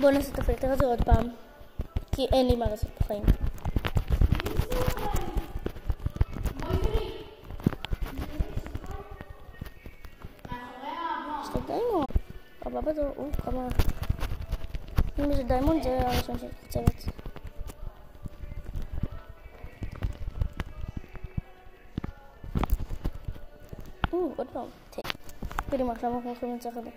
בואו נעשה את הפילטר הזה עוד פעם, כי אין לי מה לעשות בחיים. יש לך דיימון. הבא בתור, כמה... אם יש דיימון זה הראשון שאני חושבת. עוד פעם. קדימה, עכשיו אנחנו הולכים לנצח את זה.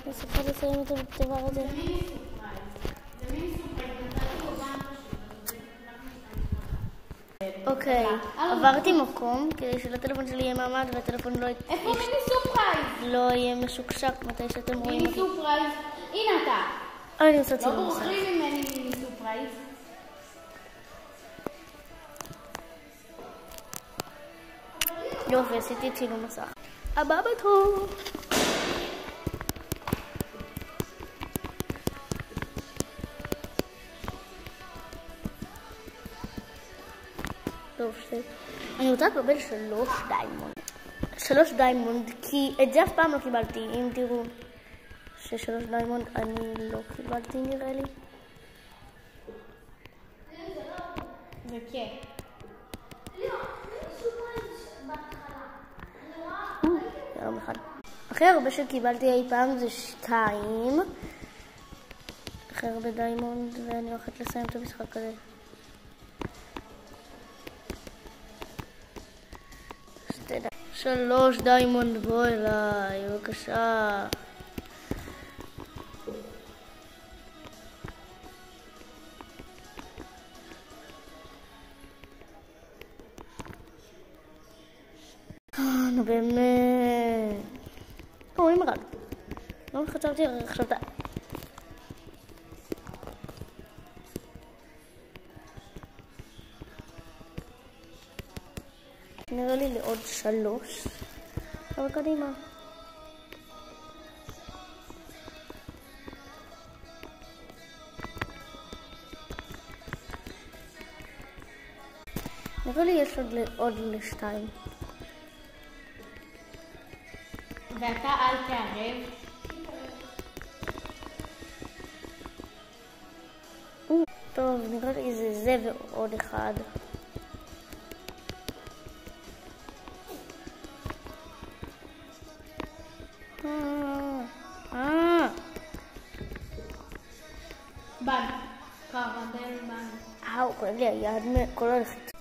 נצטרך לסיים את הדבר הזה. אוקיי, עברתי מקום כדי שלטלפון שלי יהיה מעמד והטלפון איפה מיני סופרייז? לא יהיה משוקשק מתי שאתם רואים אותי. מיני סופרייז? הנה אתה. אני עושה צילום לא מסך. בורחים ממני מיני סופרייז. יופי, עשיתי צילום מסך. הבא בתור. טוב, אני רוצה לקבל 3 דיימונד. 3 דיימונד, כי את זה אף פעם לא קיבלתי. אם תראו ש3 דיימונד אני לא קיבלתי נראה לי. זה כן. יום אחד. הכי הרבה שקיבלתי אי פעם זה 2. הכי הרבה דיימונד, ואני הולכת לסיים את המשחק הזה. 3 דיימונד, בוא אליי, בבקשה. נו באמת. רואים רק. לא חשבתי עכשיו. נראה לי לעוד 3. אבל קדימה. נראה לי יש עוד ל2. ואתה אל תערב. טוב, נראה לי זה ועוד 1. בן. קרבן בן. כואב לי היד מכל הלחיצות.